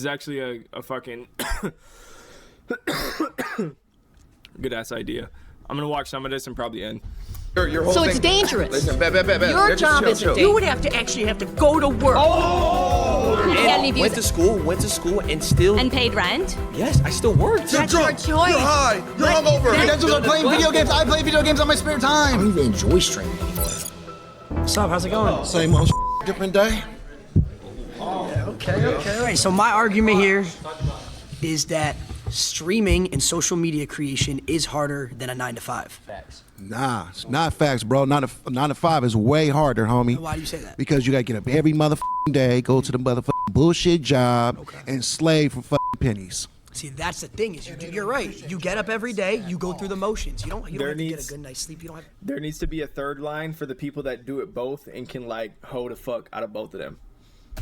is actually a fucking good ass idea. I'm gonna watch some of this and probably end. So it's dangerous. Listen, Your job is You would have to actually have to go to work. and went to school and still. and paid rent. Yes, I still worked. That's your choice. You're high. You're hungover. That's what I'm playing video games. I play video games on my spare I time. don't even enjoy streaming anymore. What's up? How's it going? Same old different day. Okay. All right. So my argument here is that streaming and social media creation is harder than a 9 to 5. Nah, it's not facts, bro. 9 to 5 is way harder, homie. Why do you say that? Because you gotta get up every motherfucking day, go to the motherfucking bullshit job, and slave for fucking pennies. See, that's the thing is you're right. You get up every day, you go through the motions. You don't have to get a good night's sleep. You don't have. There needs to be a third line for the people that do it both and can like hoe the fuck out of both of them.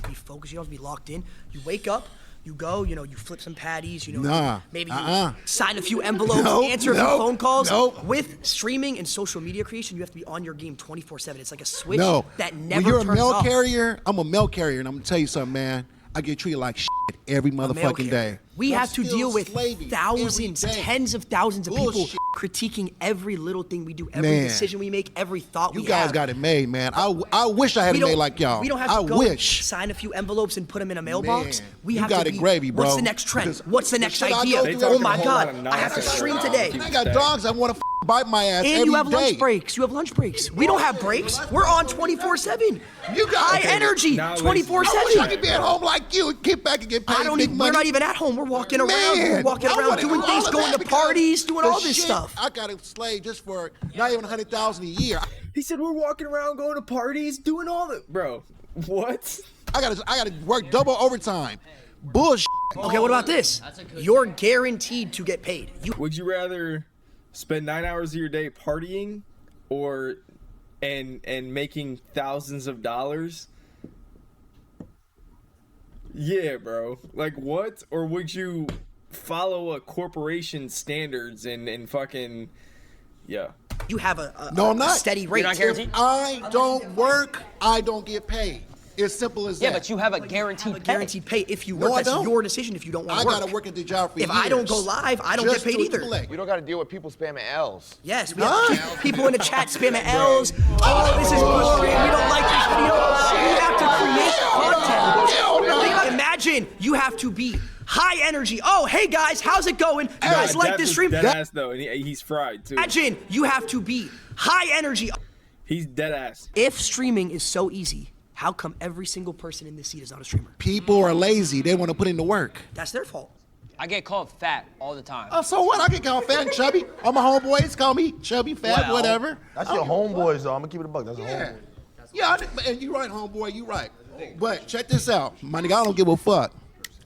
Be focused. You don't have to be locked in. You wake up. You go, you flip some patties, maybe you sign a few envelopes, answer a few phone calls. With streaming and social media creation, you have to be on your game 24/7. It's like a switch that never when you're a turns mail off. carrier, I'm a mail carrier, and I'm gonna tell you something, man. I get treated like shit every motherfucking day. We I'm have to still deal with slaving thousands, every day. tens of thousands of Bullshit. people critiquing every little thing we do, every Man. decision we make, every thought we You have. guys got it made, man. I wish I had it made like y'all. We don't have to I go wish. sign a few envelopes and put them in a mailbox. Man, We you have got to it be, gravy, bro. What's the next trend? Because What's the the next shit I idea? go through Oh every my day. God, I have to stream today. I got dogs that want to bite my ass And every you have day. lunch breaks. You have lunch breaks. We don't have breaks. We're on 24/7. You got high energy, now 24/7. I wish I could be at home like you and get back and get paid big money. We're not even at home. We're walking around. Man, We're walking I around wanna doing do things, all of going that to because parties, doing the all this shit stuff. I got a slave just for not even 100,000 a year. He said we're walking around going to parties, doing all the bro. What? I gotta work double overtime. Bullshit. Okay, what about this? You're guaranteed to get paid. Would you rather spend 9 hours of your day partying or and making thousands of dollars? Yeah, bro. Like what? Or would you follow a corporation's standards and fucking You have a No, I'm not. steady rate. You're not guaranteed? If I don't work, I don't get paid. It's simple as that. Yeah, but you have a guaranteed pay. Guaranteed pay if you No, work. I That's don't. your decision if you don't want I to work. gotta work at the job for If years. I don't go live, I don't just get paid to either. collect. We don't got to deal with people spamming L's. Yes, we have people in the chat spamming L's. Oh, this is bullshit. We don't like this video. We have to create content. Imagine you have to be high energy. Oh, hey guys, how's it going? You guys like this stream? Dead ass though, and he's fried too. Imagine you have to be high energy. He's dead ass. If streaming is so easy, how come every single person in this seat is not a streamer? People are lazy. They want to put in the work. That's their fault. I get called fat all the time. Oh, so what? I can call fat and chubby. All my homeboys call me chubby, fat, Well, whatever. That's your homeboys, though. I'm going to keep it a buck. That's a homeboy. Yeah, and you right, homeboy, you right. But check this out. My nigga, I don't give a fuck.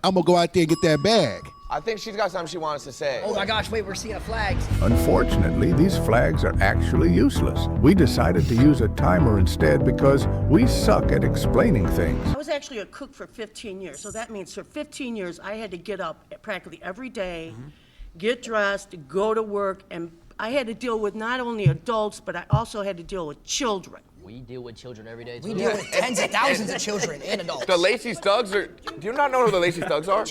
I'm going to go out there and get that bag. I think she's got something she wants us to say. Oh my gosh, wait, we're seeing a flag. Unfortunately, these flags are actually useless. We decided to use a timer instead because we suck at explaining things. I was actually a cook for 15 years, so that means for 15 years I had to get up practically every day, get dressed, go to work, and I had to deal with not only adults, but I also had to deal with children. We deal with children every day, too. We deal with tens of thousands of children and adults. The Lacey Thugs are... Do you not know who the Lacey Thugs are?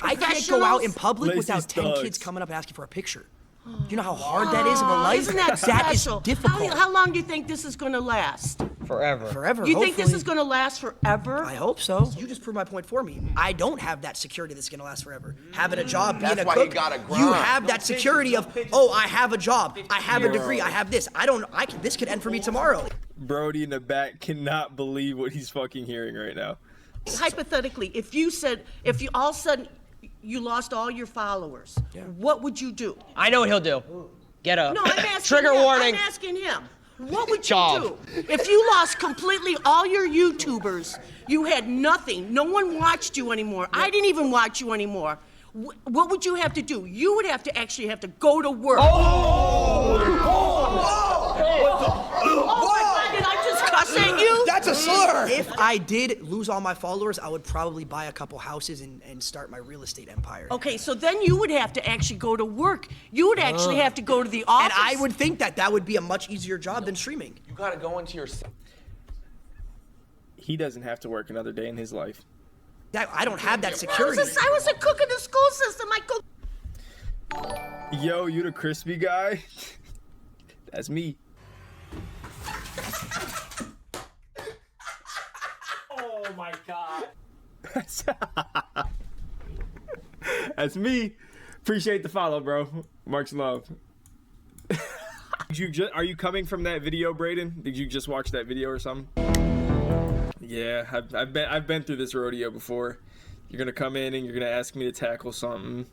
I can't go out in public Lacey's without 10 thugs. kids coming up asking for a picture. Do you know how hard that is of a life? Isn't that That is special? difficult. How long do you think this is going to last? Forever. Forever, You think this hopefully. is going to last forever? I hope so. You just proved my point for me. I don't have that security that's going to last forever. Having a job, being That's a why you cook, gotta grind. you have that security of, oh, I have a job, I have a degree, I have this. This could end for me tomorrow. Brody in the back cannot believe what he's fucking hearing right now. Hypothetically, if you all of a sudden you lost all your followers, what would you do? I know what he'll do. Get up. No, I'm asking Trigger him. warning. I'm asking him. What would you Job. do? If you lost completely all your YouTubers, you had nothing, no one watched you anymore, I didn't even watch you anymore, what would you have to do? You would have to actually have to go to work. Oh my God, did I just cuss at you? That's a slur. If I did lose all my followers, I would probably buy a couple houses and start my real estate empire. Okay, so then you would have to actually go to work. You would actually have to go to the office. And I would think that would be a much easier job than streaming. You got to go into your... He doesn't have to work another day in his life. I don't have that security. I was a cook in the school system. I cooked. Yo, you the crispy guy? That's me. Oh my god. That's me. Appreciate the follow, bro. Much love. Are you coming from that video, Brayden? Did you just watch that video or something? Yeah, I've been through this rodeo before. You're gonna come in and you're gonna ask me to tackle something,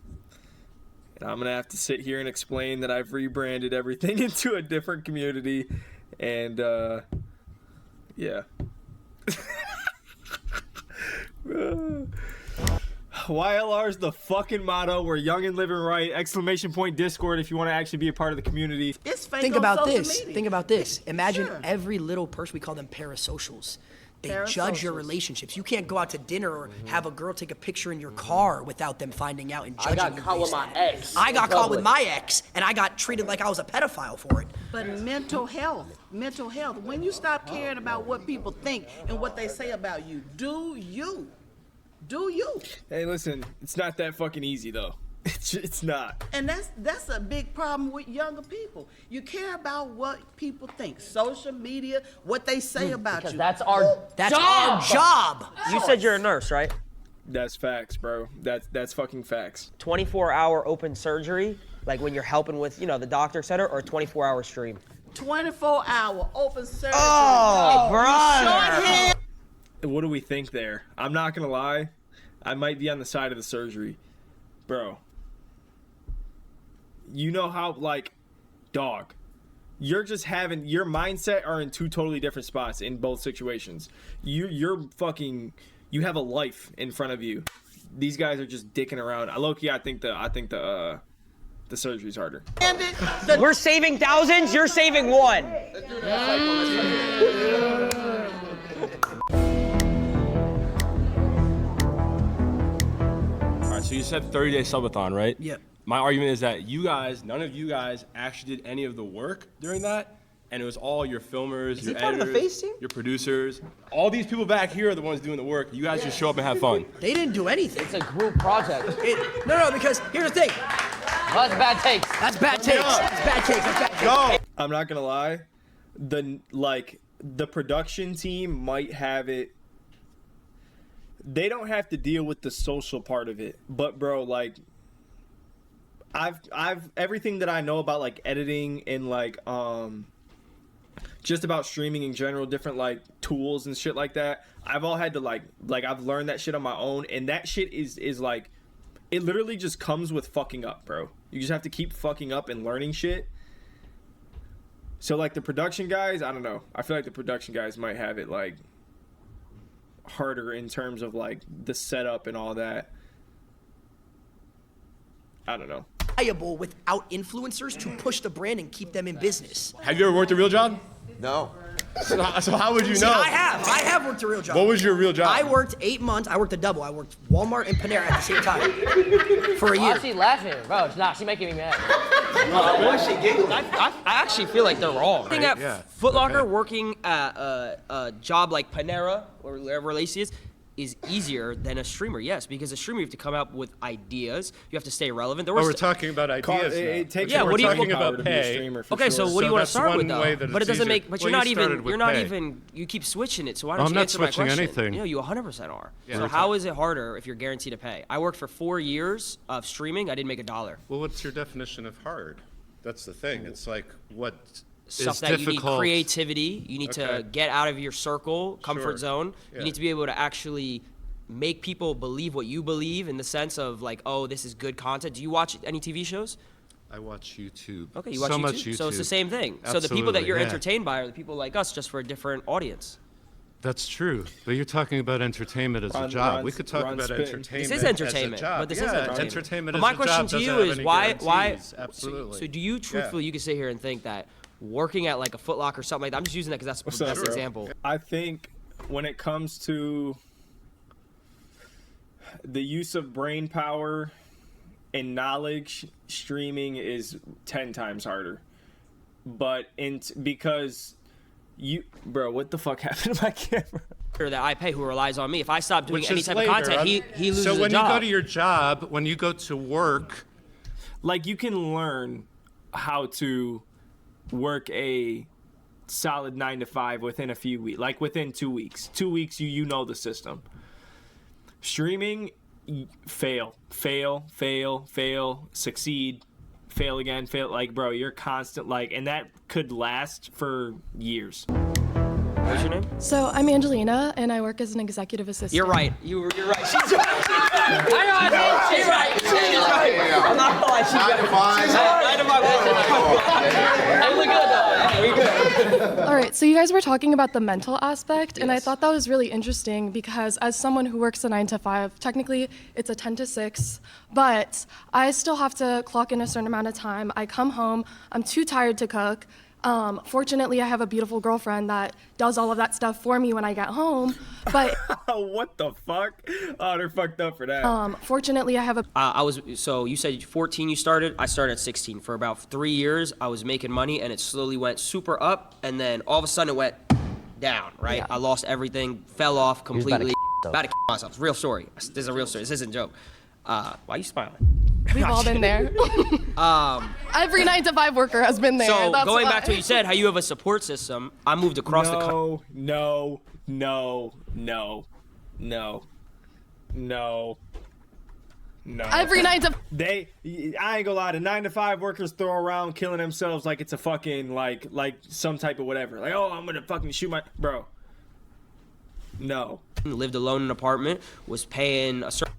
and I'm gonna have to sit here and explain that I've rebranded everything into a different community, and yeah. YLR is the fucking motto. We're young and living right. Exclamation point Discord if you want to actually be a part of the community. It's fake Think on about social this. media. Think about this. Imagine Sure. every little person, we call them parasocials. They judge your relationships. You can't go out to dinner or have a girl take a picture in your car without them finding out and judging you. I got caught with my ex. I got caught with my ex, and I got treated like I was a pedophile for it. But mental health. When you stop caring about what people think and what they say about you, do you? Hey, listen, it's not that fucking easy though. It's not. And that's a big problem with younger people. You care about what people think, social media, what they say about you. That's our job. You said you're a nurse, right? That's facts, bro. That's fucking facts. 24-hour open surgery, like when you're helping with, the doctor, et cetera, or 24-hour stream? 24-hour open surgery. Oh, brother. What do we think there? I'm not gonna lie, I might be on the side of the surgery, bro. You know how, like, dog, you're just having your mindset are in two totally different spots in both situations. You have a life in front of you. These guys are just dicking around. Low-key, I think the surgery's harder. We're saving thousands. You're saving one. All right, so you said 30-day subathon, right? Yep. My argument is that none of you guys actually did any of the work during that, and it was all your filmers, your part of the editors, FAZE team? your producers. All these people back here are the ones doing the work. You guys just show up and have fun. They didn't do anything. It's a group project. No, because here's the thing. Well, that's bad takes. That's bad takes. That's bad takes. That's bad takes. Go. I'm not gonna lie, the production team might have it. They don't have to deal with the social part of it, but bro, like, I've everything that I know about like editing and like just about streaming in general, different like tools and shit like that. I've all had to like I've learned that shit on my own, and that shit is like, it literally just comes with fucking up, bro. You just have to keep fucking up and learning shit. So like the production guys, I don't know. I feel like the production guys might have it like harder in terms of like the setup and all that. I don't know. Viable without influencers to push the brand and keep them in business. Have you ever worked a real job? No. So how would you See, know? I have worked a real job. What was your real job? I worked 8 months. I worked a double. I worked Walmart and Panera at the same time for a year. Why is she laughing? Bro, she's making me mad. I actually feel like they're wrong. Working at Foot Locker, working at a job like Panera, or wherever Lacey is easier than a streamer, yes, because a streamer you have to come up with ideas, you have to stay relevant. We're talking about ideas now. It takes Yeah, more what do you- talking about power to be a pay. streamer, for Okay, sure. so what do you want to that's start with one way though? that But it it's doesn't easier. make. But Well, you're not you started even. with You're not pay. even. You keep switching it. So why I'm don't you not answer my switching question? anything. You 100% are. So how is it harder if you're guaranteed to pay? I worked for 4 years of streaming. I didn't make $1. Well, what's your definition of hard? That's the thing. It's like what Stuff is that you need difficult. creativity. You need to Okay. get out of your circle, comfort Sure. zone. Yeah. You need to be able to actually make people believe what you believe in the sense of like, oh, this is good content. Do you watch any TV shows? I watch YouTube. Okay, you watch so YouTube. much YouTube. So it's the same thing. So the people that Absolutely, you're yeah. entertained by are the people like us, just for a different audience. That's true. But you're talking about entertainment as a Ron- job. Ron- We could talk Ron about spitting. entertainment. This is entertainment, as a job. but this is yeah, entertainment. entertainment But as my a question job to you doesn't have is any why? guarantees. Absolutely. So do you truthfully, you could sit here and think that working at like a Foot Locker or something like that? I'm just using that because that's the best bro? example. I think when it comes to the use of brain power and knowledge, streaming is 10 times harder. But because you, bro, what the fuck happened to my camera? that I pay who relies on me. If I stop doing Which any is type labor. of content, he loses So when a job. you go to your job, when you go to work, like you can learn how to work a solid 9 to 5 within a few weeks, like within 2 weeks. 2 weeks, you know the system. Streaming, fail, succeed, fail again, fail. Like, bro, you're constant, like, and that could last for years. What's your name? So I'm Angelina, and I work as an executive assistant. You're right. You're right. She's right. Hang on. She's right. She's right. I'm not gonna lie. She's right. 9 to 5. Hey, look good though. Hey, we good. All right, so you guys were talking about the mental aspect, and I thought that was really interesting because as someone who works a 9 to 5, technically it's a 10 to 6, but I still have to clock in a certain amount of time. I come home, I'm too tired to cook. Fortunately, I have a beautiful girlfriend that does all of that stuff for me when I get home, but what the fuck? Oh, they're fucked up for that. fortunately, I have a So you said 14 you started. I started at 16. For about 3 years, I was making money, and it slowly went super up, and then all of a sudden it went down, right? Yeah. I lost everything, fell off completely. about to myself. It's a real story. This is a real story. This isn't a joke. Why are you smiling? We've all been there. Every 9 to 5 worker has been there. So That's going why. back to what you said, how you have a support system. I moved across the country. No. Every 9 to I ain't gonna lie, the 9 to 5 workers throw around killing themselves like it's a fucking like some type of whatever. Like, oh, I'm gonna fucking shoot my bro. No. Lived alone in an apartment, was paying a certain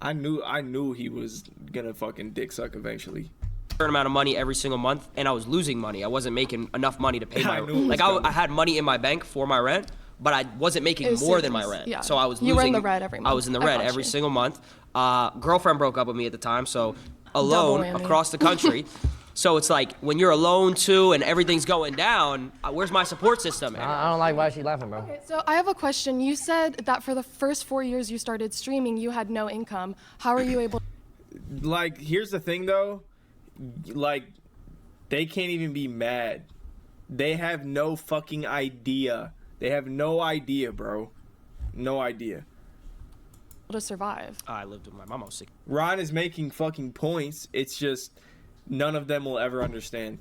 I knew he was gonna fucking dick suck eventually. amount of money every single month, and I was losing money. I wasn't making enough money to pay my I knew it was like coming. I had money in my bank for my rent, but I wasn't making It was more than my serious. rent. Yeah. So I was You losing. were in the red every I month. was in the I red got every you. single month. Girlfriend broke up with me at the time, so alone whammy. across the country. So it's like when you're alone too, and everything's going down. Where's my support system? I don't like why she laughing, bro. Okay, so I have a question. You said that for the first 4 years you started streaming, you had no income. How are you able? Like, here's the thing though, like, they can't even be mad. They have no fucking idea. They have no idea, bro. No idea. To survive? I lived with my mom. I was 16. Ron is making fucking points. It's just none of them will ever understand.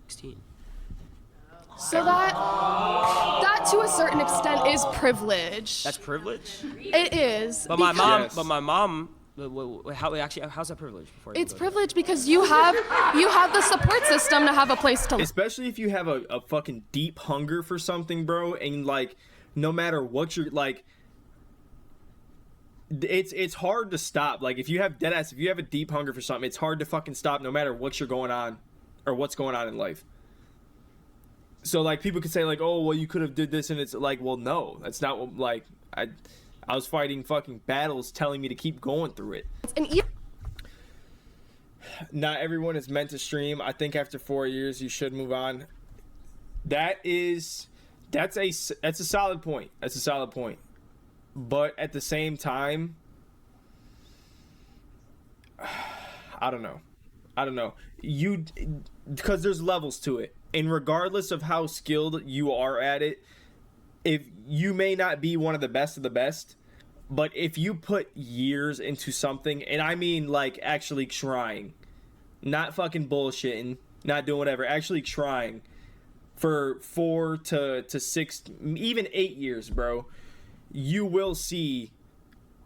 So that to a certain extent is privilege. That's privilege. It is. But my mom. Yes. But my mom. How's that privilege? Before It's privilege because you have the support system to have a place to live. Especially if you have a fucking deep hunger for something, bro, and like no matter what you're like, it's hard to stop. Like if you have if you have a deep hunger for something, it's hard to fucking stop no matter what you're going on or what's going on in life. So like people could say like, oh well, you could have did this, and it's like, well no, that's not what, like I was fighting fucking battles telling me to keep going through it. Not everyone is meant to stream. I think after 4 years you should move on. That's a solid point. That's a solid point. But at the same time, I don't know. Because there's levels to it. And regardless of how skilled you are at it, if you may not be one of the best, but if you put years into something, and I mean like actually trying, not fucking bullshitting, not doing whatever, actually trying for 4 to 6, even 8 years, bro, you will see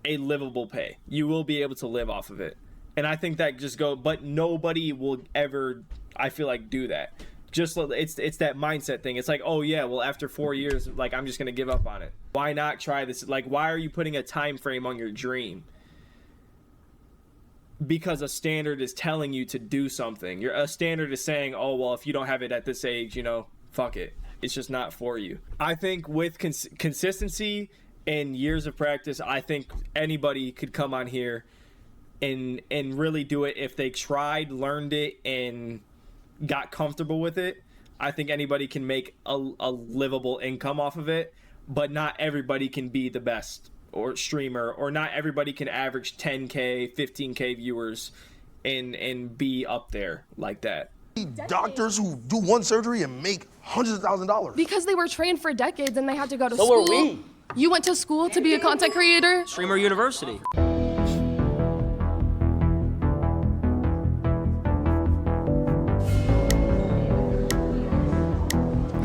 a livable pay. You will be able to live off of it. And I think that but nobody will ever, I feel like, do that. Just it's that mindset thing. It's like, oh yeah, well after 4 years, like I'm just gonna give up on it. Why not try this? Like, why are you putting a time frame on your dream? Because a standard is telling you to do something. A standard is saying, oh well, if you don't have it at this age, fuck it. It's just not for you. I think with consistency and years of practice, I think anybody could come on here and really do it if they tried, learned it, and got comfortable with it. I think anybody can make a livable income off of it, but not everybody can be the best or streamer, or not everybody can average 10K, 15K viewers and be up there like that. Doctors who do one surgery and make hundreds of thousands of dollars. Because they were trained for decades and they had to go to So school. are we. You went to school to be a content creator? Streamer University.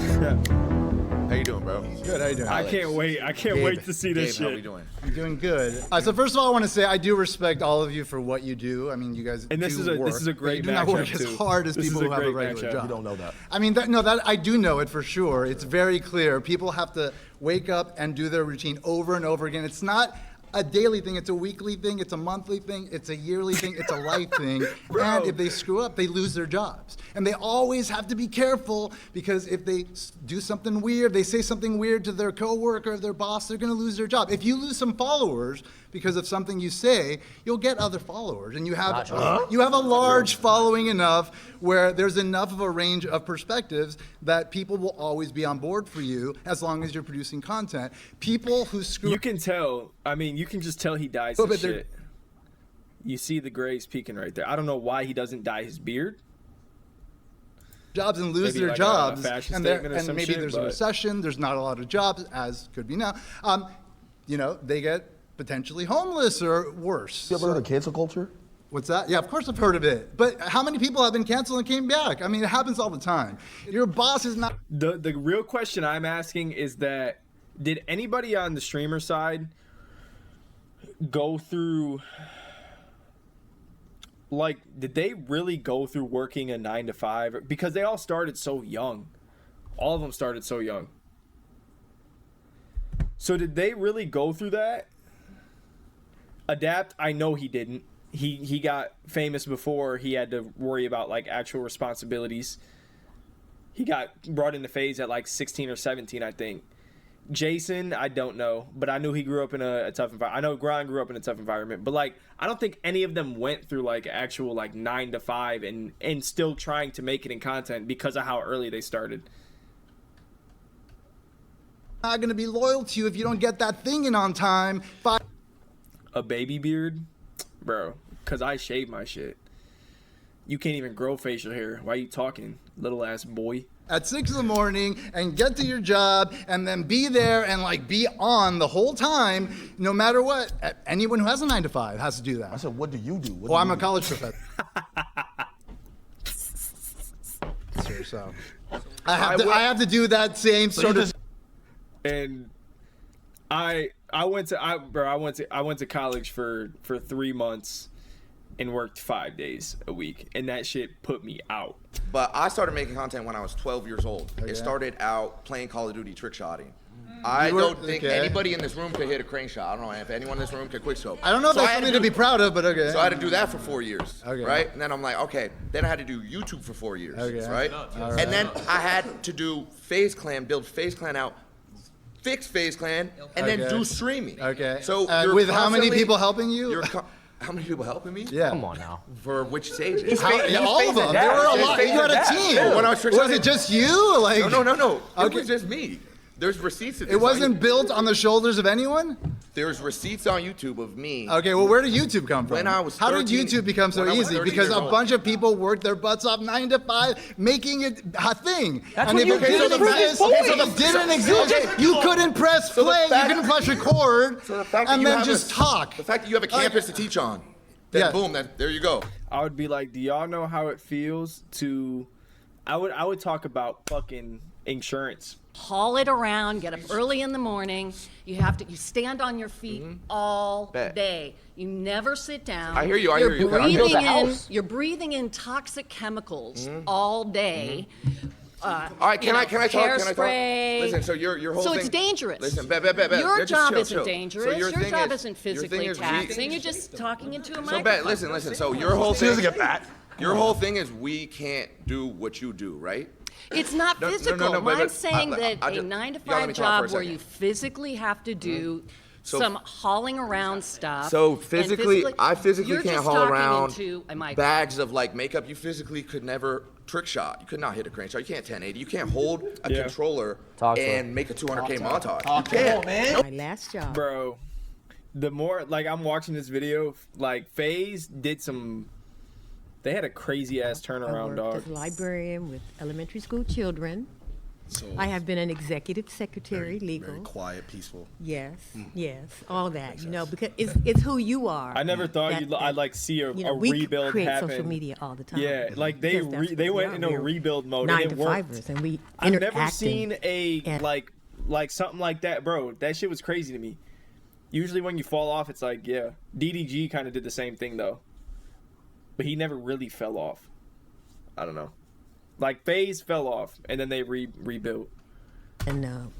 How you doing, bro? Good, how you doing? I can't wait. I can't wait to see this Gabe, shit. how we doing? I'm doing good. So first of all, I want to say I do respect all of you for what you do. I mean, you guys And this do is a work, this is a but great you do not matchup, work as too. hard as This people is who have a great regular matchup. job. You don't know that. I mean, that I do know it for sure. It's very clear. People have to wake up and do their routine over and over again. It's not a daily thing, it's a weekly thing, it's a monthly thing, it's a yearly thing, it's a life thing. And if they screw up, they lose their jobs. And they always have to be careful because if they do something weird, they say something weird to their coworker or their boss, they're gonna lose their job. If you lose some followers because of something you say, you'll get other followers. And you have a large following enough where there's enough of a range of perspectives that people will always be on board for you as long as you're producing content. People who screw You can tell. I mean, you can just tell he dyes But his they're- shit. You see the grays peeking right there. I don't know why he doesn't dye his beard. jobs and lose Maybe their like a jobs, fashion and, statement or and some maybe shit, there's a but- recession, there's not a lot of jobs, as could be now. You know, they get potentially homeless or worse. You ever heard of cancel culture? What's that? Yeah, of course I've heard of it. But how many people have been canceled and came back? I mean, it happens all the time. Your boss is not. The real question I'm asking is that did anybody on the streamer side go through, like, did they really go through working a 9 to 5? Because they all started so young. All of them started so young. So did they really go through that? Adapt, I know he didn't. He got famous before he had to worry about like actual responsibilities. He got brought into FAZE at like 16 or 17, I think. Jason, I don't know, but I knew he grew up in a tough environment. I know Grind grew up in a tough environment, but like I don't think any of them went through like actual like 9 to 5 and still trying to make it in content because of how early they started. Not going to be loyal to you if you don't get that thing in on time. A baby beard? Bro, because I shave my shit. You can't even grow facial hair. Why are you talking, little ass boy? At 6 in the morning and get to your job and then be there and like be on the whole time, no matter what. Anyone who has a 9 to 5 has to do that. I said, what do you do? Well, I'm a college professor. Sure, so I have to do that same sort of. And I went to college for 3 months and worked 5 days a week, and that shit put me out. But I started making content when I was 12 years old. Okay. It started out playing Call of Duty trick shotting. I don't think anybody in this room could hit a crane shot. I don't know if anyone in this room could quick scope. I don't know if that's something to be proud of, but okay. So I had to do that for 4 years, Okay. right? And then I'm like, okay. Then I had to do YouTube for 4 years, Okay. right? All right. And then I had to do FaZe Clan, build FaZe Clan out, fix FaZe Clan, and then Okay. do streaming. Okay. So And you're with how many constantly- people helping you? You're how many people helping me? Yeah. Come on now. For which stages? Yeah, all of them. There were a lot. You had a team. When I was trick Was shotting- it just you? Like No. It Okay. was just me. There's receipts of this. It wasn't built on the shoulders of anyone? There's receipts on YouTube of me. Okay, well, where did YouTube come from? When I was How did 13 YouTube become so when I was easy? 13 Because years a old. bunch of people worked their butts off 9 to 5, making it a thing. That's and what if you it did didn't to the exist, boys. if it didn't So- exist, you couldn't press So the play, you fact- couldn't press record, So the fact that and you then have just a- talk. The fact that you have a campus to teach on, then Yeah. boom, there you go. I would be like, do y'all know how it feels to? I would talk about fucking insurance. Haul it around, get up early in the morning. You stand on your feet all Bet. day. You never sit down. I hear you, I You're hear you. breathing Build a in, house. you're breathing in toxic chemicals all day. All right, can I talk? Hairspray. Listen, so your whole So thing. it's dangerous. Listen, bet. Your Just job chill, isn't chill. dangerous. So your thing job is- isn't your thing physically is taxing. You're just talking into a So microphone. bet, listen. So your whole She thing. doesn't get that. Your whole thing is we can't do what you do, right? It's not No, no, physical. no, but- Mine's saying that I a just- 9 to y'all let 5 me talk for a job where second. you physically have to do So- some hauling around stuff. So and physically, I physically you're can't just haul talking around into a microphone. bags of like makeup. You physically could never trick shot. You could not hit a crane shot. You can't 1080. You can't hold a Yeah. controller Talk to and him. make a 200K montage. Talk You to him, can't. man. Nope. My last job. Bro, the more like I'm watching this video, like FaZe did some They had a crazy ass I turnaround, worked dog. as a librarian with elementary school children. So I have been an executive secretary, legal. very quiet, peaceful. Yes, yes, all that, you know, because it's who you are. I never thought I'd like see a, you know, a we rebuild create happen. social media all the time. Yeah, like they Because that's they what we went are. into a We're rebuild mode 9 and to it worked. 5ers, and we I've never interact seen a and- like something like that, bro. That shit was crazy to me. Usually when you fall off, it's like, yeah. DDG kind of did the same thing though, but he never really fell off. I don't know. Like FAZE fell off, and then they rebuilt. and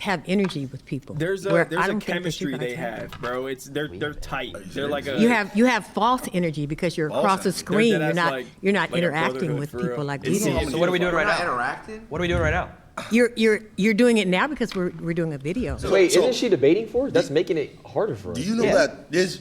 have energy with people. There's where a I don't think that you chemistry guys they have. have, bro. They're tight. They're like a You have false energy because you're across the screen. They're dead ass You're not like a interacting brotherhood, with for people real. like It's we do. so So what are we doing right now? Interacting? What are we doing right now? You're doing it now because we're doing a video. Wait, isn't she debating for it? That's making it harder for us. Do you know that there's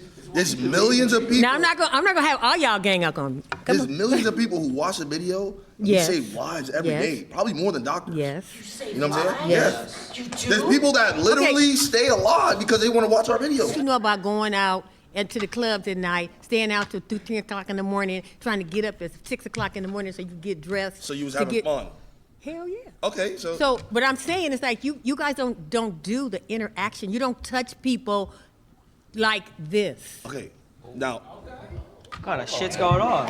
millions of people? Now I'm not gonna have all y'all gang up on me. There's millions of people who watch the video and Yes. save lives every Yes. day. Probably more than doctors. Yes. You know what I'm saying? Yes. Yes. There's people that literally stay alive because they want to watch our videos. You know about going out into the clubs at night, staying out till 2, 3 o'clock in the morning, trying to get up at 6 o'clock in the morning so you can get dressed. So you was to having get- fun. Hell yeah. Okay, so So, but I'm saying it's like you guys don't do the interaction. You don't touch people like this. okay. Now, What kind of shit's going on?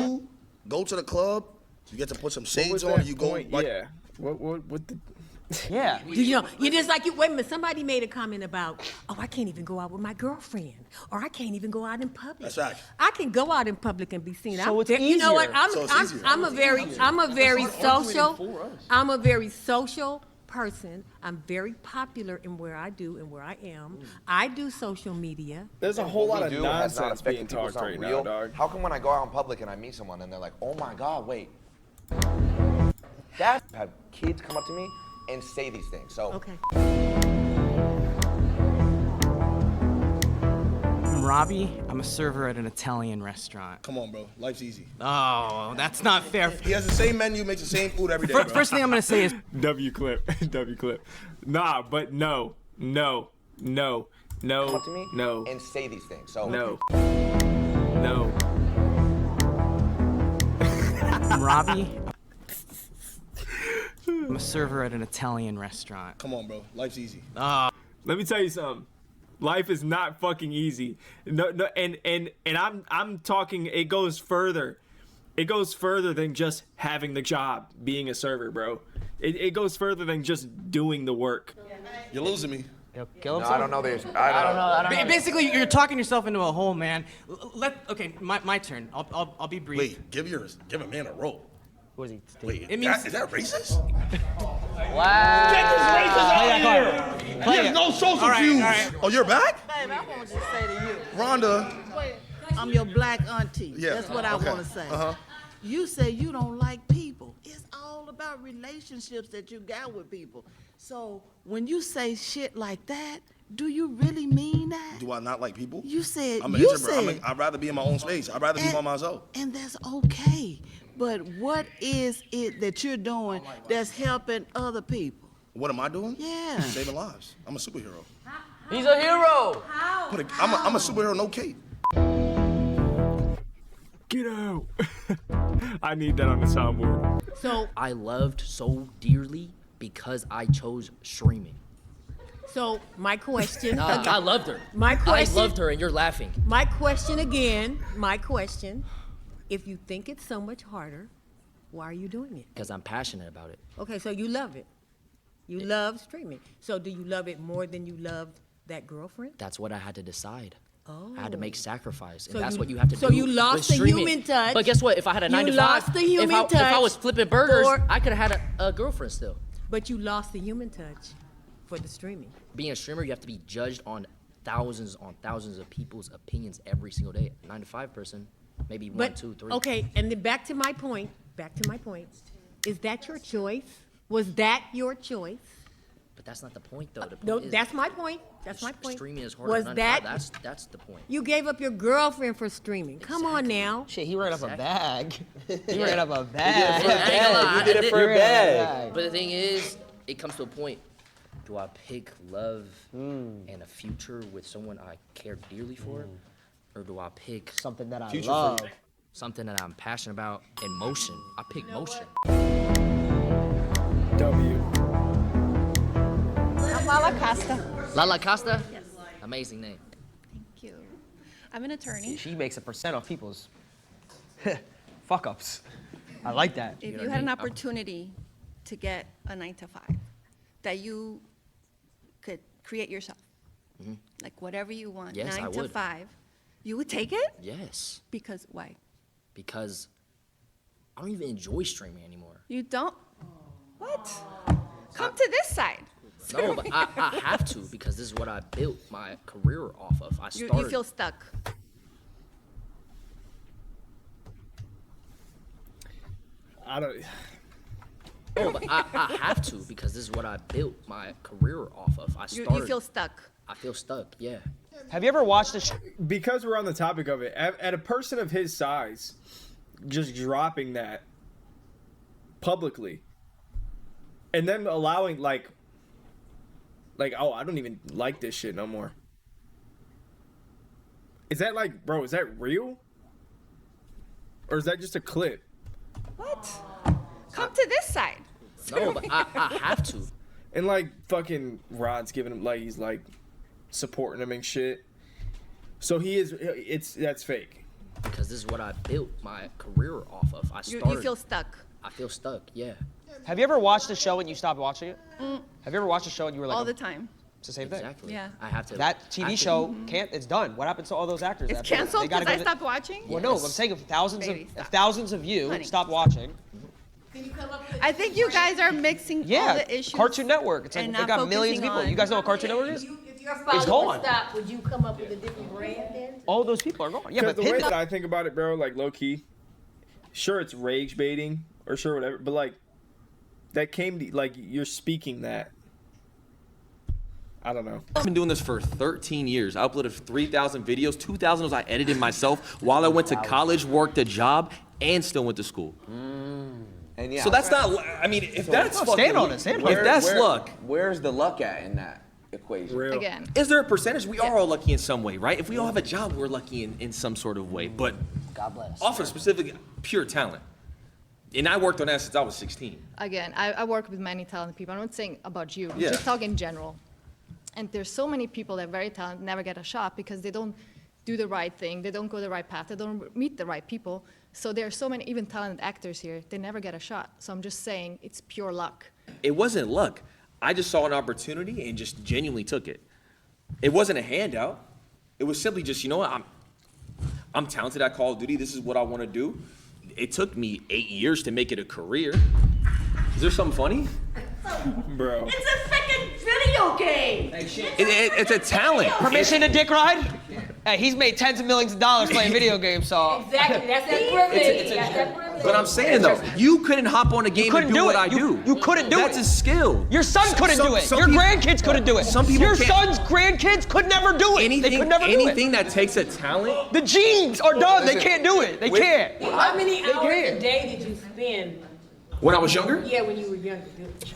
you go to the club, you get to put some shades on, that and you go. point? Like, Yeah. What the? Yeah. You know, you just like you. Wait a minute. Somebody made a comment about, oh, I can't even go out with my girlfriend, or I can't even go out in public. That's right. I can go out in public and be seen. So it's You know what? easier. So it's easier. I'm a very social. I'm a very social person. I'm very popular in where I do and where I am. I do social media. There's a whole lot What of we do has not nonsense being affected people. talked It's not right real. now, dog. How come when I go out in public and I meet someone and they're like, oh my God, wait. That have kids come up to me and say these things. So Okay. I'm Robbie. I'm a server at an Italian restaurant. come on, bro. Life's easy. Oh, that's not fair. He has the same menu, makes the same food every day. Bro. First thing I'm gonna say is W clip. W clip. Nah, but no. come up to me No. and say these things. So No. No. I'm Robbie. I'm a server at an Italian restaurant. Come on, bro. Life's easy. Let me tell you something. Life is not fucking easy. No, and I'm talking. It goes further. It goes further than just having the job, being a server, bro. It goes further than just doing the work. You're losing me. Kill no, I don't know this. I don't know. Basically, you're talking yourself into a hole, man. Okay, my turn. I'll be brief. Wait, give a man a role. What is he? Wait, It means- is that racist? Wow. Get this racist Play out that here. card. He has no social All right, cues. all right. Oh, you're back? Baby, I want to just say to you, Rhonda. I'm your black auntie. Yeah, That's what I okay. want to say. Uh-huh. You say you don't like people. It's all about relationships that you got with people. So when you say shit like that, do you really mean that? Do I not like people? You said, I'm an you introvert. said, I'd rather be in my own space. I'd rather be by myself. and that's okay. But what is it that you're doing that's helping other people? What am I doing? Yeah. Saving lives. I'm a superhero. He's a hero. I'm a superhero, no cape. Get out. I need that on the soundboard. So I loved so dearly because I chose streaming. So my question. Nah, I loved her. My question. I loved her, and you're laughing. My question again. My question. If you think it's so much harder, why are you doing it? Because I'm passionate about it. Okay, so you love it. You love streaming. So do you love it more than you loved that girlfriend? That's what I had to decide. Oh. I had to make sacrifice, and So that's you- what you have to so do. you lost with the streaming. human touch. But guess what? If I had a 9 to 5, lost the human if I touch was flipping burgers, for- I could have had a girlfriend still. But you lost the human touch for the streaming. Being a streamer, you have to be judged on thousands of people's opinions every single day. 9 to 5 person, maybe one, But, two, three. okay, and then back to my point, is that your choice? Was that your choice? But that's not the point, though. The point No, is that's my point. That's my point. streaming is harder Was than 9 to 5. that That's the point. you gave up your girlfriend for streaming? Come on now. Shit, he ran up a bag. He Yeah. ran up a I bag. ain't gonna lie, You did I it for a bag. But the thing is, it comes to a point. Do I pick love and a future with someone I care dearly for? Or do I pick something that I Future love? Freak. Something that I'm passionate about in motion. I pick motion. W. I'm Lala Costa. Lala Costa? Yes. Amazing name. Thank you. I'm an attorney. She makes a percent off people's fuck ups. I like that. If you had an opportunity to get a 9-to-5 that you could create yourself, like whatever you want, Yes, 9 I to would. 5, you would take it? Yes. Because why? Because I don't even enjoy streaming anymore. You don't? What? Come to this side. No, but I have to because this is what I built my career off of. I started. You feel stuck. I don't. No, but I have to because this is what I built my career off of. I started. You feel stuck. I feel stuck. Yeah. Have you ever watched a show? Because we're on the topic of it, at a person of his size, just dropping that publicly, and then allowing like, oh, I don't even like this shit no more. Is that like, bro? Is that real? Or is that just a clip? What? Come to this side. No, but I have to. And like fucking Rod's giving him like he's like supporting him and shit. So he is. That's fake. Because this is what I built my career off of. I started. You feel stuck. I feel stuck. Yeah. Have you ever watched a show and you stopped watching it? Have you ever watched a show and you were like, All the time. It's the same thing. Exactly. Yeah. I have to. That TV show can't. It's done. What happens to all those actors? It's after that? canceled They gotta because go I stopped watching? Well, no. I'm saying if Baby, stop. thousands of you Honey, stop watching. I think you guys are mixing all Yeah. the issues. Cartoon Network. It's like and they not got millions of focusing people. on- You guys know what Cartoon Network is? If your It's father would gone. stop, would you come up with a different brand then? All those people are gone. Yeah, Because but the way Pin- that I think about it, bro, like low key, sure it's rage baiting or sure whatever, but like that came to, like you're speaking that. I don't know. I've been doing this for 13 years. I uploaded 3,000 videos. 2,000 of those I edited myself while I went to college, worked a job, and still went to school. And yeah, So that's not. I mean, if that's fucking, stand on it, stand on if it. that's luck, Where's the luck at in that equation? Again. is there a percentage? We are all lucky in some way, right? If we all have a job, we're lucky in some sort of way. But God bless. off of specific pure talent, and I worked on that since I was 16. Again, I work with many talented people. I'm not saying about you. I'm Yeah. just talking in general. And there's so many people that are very talented never get a shot because they don't do the right thing. They don't go the right path. They don't meet the right people. So there are so many even talented actors here. They never get a shot. So I'm just saying it's pure luck. It wasn't luck. I just saw an opportunity and just genuinely took it. It wasn't a handout. It was simply just, you know what, I'm talented at Call of Duty. This is what I want to do. It took me 8 years to make it a career. Is there something funny? Bro. It's a freaking video game. It's a talent. Permission to dick ride? Hey, he's made tens of millions of dollars playing video games, so. Exactly, that's that privilege. That's that privilege. But I'm saying though, you couldn't hop on a game and do what I do. You couldn't do it. That's a skill. Your son couldn't do it. Your grandkids couldn't do it. Some people Your can't. son's grandkids could never do it. They could never do it. Anything that takes a talent. The genes are done. They can't do it. They can't. How many They hours can't. a day did you spend? When I was younger? Yeah, when you were younger.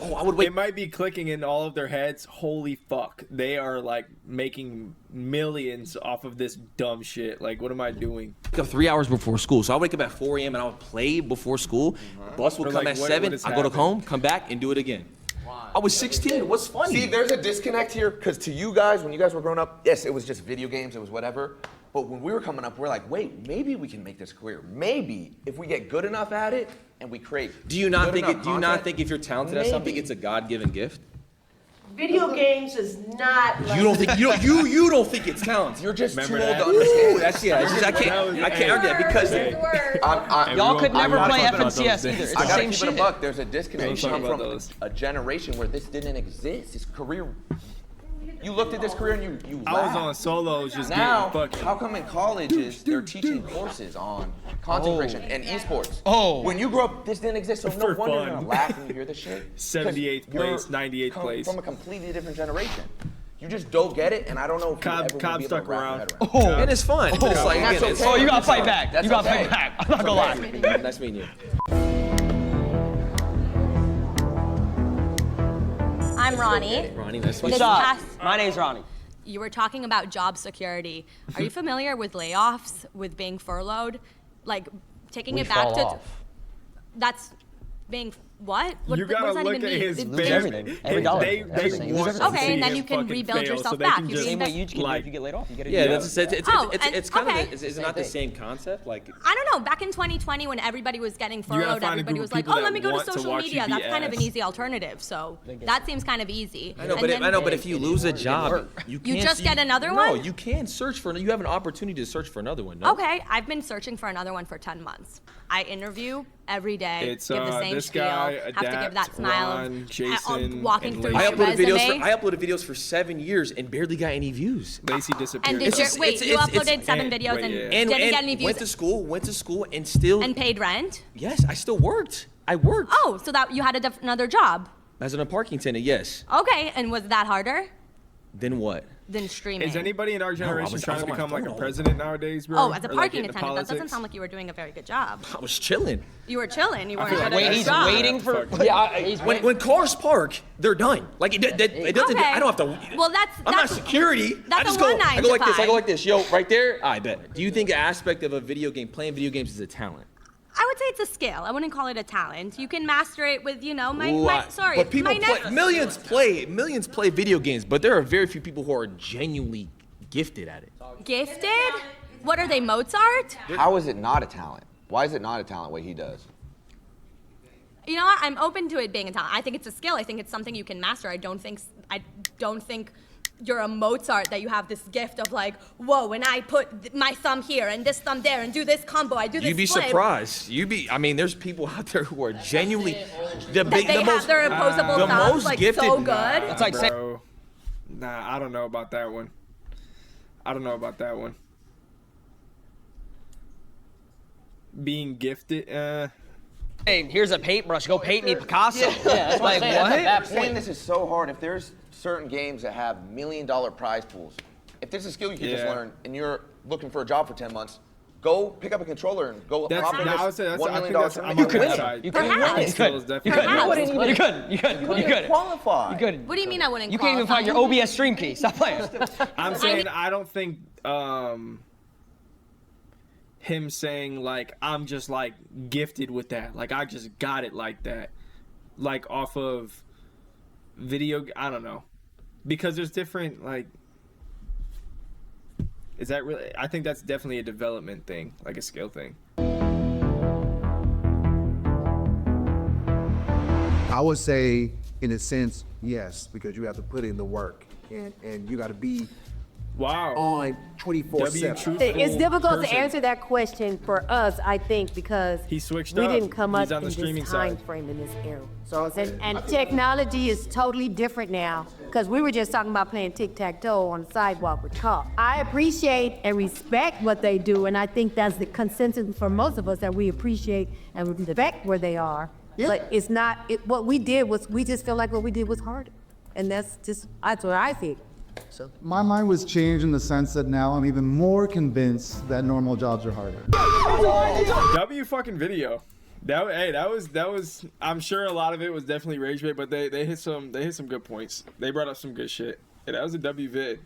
Oh, I would wait. It might be clicking in all of their heads. Holy fuck. They are like making millions off of this dumb shit. Like, what am I doing? Wake up 3 hours before school. So I wake up at 4 a.m. and I would play before school. Bus would Or come like, at what 7. has I go to happened? home, come back, and do it again. I was 16. What's funny? See, there's a disconnect here, because to you guys, when you guys were growing up, yes, it was just video games, it was whatever. But when we were coming up, we're like, wait, maybe we can make this career. Maybe if we get good enough at it and we create. Do you not good think enough it? Do you not content, think if you're talented at something, maybe. it's a God-given gift? Video games is not like. You don't think you don't think it's talent. You're just Remember too old that? to understand. Ooh, that's yeah. it's just- I can't argue that because Y'all could never I'm not play talking about those FNCS either. things. It's I the gotta same keep it a shit. buck. There's a disconnect. Let's You talk come about from those. a generation where this didn't exist. This career. You looked at this career and you I was laughed. on solos just Now, getting fucking. how come in colleges they're teaching courses on content creation and esports? Oh. When you grew up, this didn't exist, so no For wonder you're fun. gonna laugh when you hear this shit. 78th 'Cause you're place, 98th come place. From a completely different generation. You just don't get it, and I don't know if you ever will Cobb be able stuck to wrap your around. head around. And it's fun. But it's like And that's again, it's, okay. Oh, you gotta fight back. That's You gotta okay. fight back. I'm not gonna lie. Nice meeting you. I'm Ronnie. Ronnie, nice to meet What's This you. up? past- My name's Ronnie. you were talking about job security. Are you familiar with layoffs, with being furloughed? Like, taking We it back fall to, off. that's being, what? What, You what gotta does that look even at mean? his Lose face. everything. Every dollar. They Everything. want to Okay, see and then him you can fucking rebuild fail, yourself so they back. can You just, can Same way you can like, if you get laid off. You get a Yeah, new that's job. it's kind okay. of is it not the same concept? Like I don't know. Back in 2020, when everybody was getting gotta furloughed, find a everybody group was of like, people "Oh, let that me go to want to social watch you media. be That's kind of an ass. easy alternative." So that seems kind of easy. I know, And then- but if you lose a job, you You can't. just get another No, one? you can search for. You have an opportunity to search for another one. No? Okay, I've been searching for another one for 10 months. I interview every day, It's give the same this spiel, guy, have to give Adapt, that smile Ron, Jason, walking and through Lacey. my resume. I uploaded videos for 7 years and barely got any views. Lacey disappeared. And did you wait? You uploaded 7 videos and didn't get any views went to school, and still. and paid rent. Yes, I still worked. I worked Oh, so that you had another job? as a parking attendant. Yes. Okay, and was that harder Then what? than streaming? Is anybody in our generation was trying to on my become like phone a all president nowadays, bro? Oh, as a Or, like, parking into attendant, that doesn't politics? sound like you were doing a very good job. I was chilling. You were chilling. You weren't feel good like at your he's job. waiting for. Fuck. Yeah, When cars park, they're done. Like it doesn't. Okay. I don't have to. Well, that's I'm not security. that's I just a go. one I nine go to like this. I go five. like this. Yo, right there. I bet. Do you think an aspect of a video game, playing video games, is a talent? I would say it's a skill. I wouldn't call it a talent. You can master it with, Ooh, sorry, But people my play. next. Millions play video games, but there are very few people who are genuinely gifted at it. Gifted? What are they, Mozart? How is it not a talent? Why is it not a talent what he does? You know what? I'm open to it being a talent. I think it's a skill. I think it's something you can master. I don't think you're a Mozart that you have this gift of like, whoa, when I put my thumb here and this thumb there and do this combo, I do this You'd be flip. surprised. I mean, there's people out there who are genuinely They have their opposable the thumbs most like gifted. so good. That's like saying. Bro. Nah, I don't know about that one. Being gifted, Hey, here's a paintbrush. Go paint me Picasso. Yeah, that's what Like I'm saying. what? I'm saying this is so hard. If there's certain games that have $1 million prize pools, if there's a skill you can just Yeah. learn and you're looking for a job for 10 months, go pick up a controller and go hop in I would this say that's. $1 I million think that's. tournament. I'm You on could that win. side. You Perhaps. couldn't win. Skill is definitely. You couldn't qualify. You couldn't. What do you mean I wouldn't You can't even qualify? find your OBS stream key. Stop playing. I'm saying I don't think him saying like I'm just like gifted with that, like I just got it like that, like off of video. I don't know, because there's different like. Is that really? I think that's definitely a development thing, like a skill thing. I would say, in a sense, yes, because you have to put in the work and you got to be on 24/7. It's difficult to answer that question for us, I think, because he switched we up. didn't come He's up on in the streaming this time side. frame in this era. And technology is totally different now, because we were just talking about playing tic-tac-toe on the sidewalk with Carl. I appreciate and respect what they do, and I think that's the consensus for most of us, that we appreciate and respect where they are. But it's not, what we did was, we just feel like what we did was harder. And that's what I think. So my mind was changed in the sense that now I'm even more convinced that normal jobs are harder. W fucking video. That was. I'm sure a lot of it was definitely rage bait, but they hit some good points. They brought up some good shit. Yeah, that was a W vid.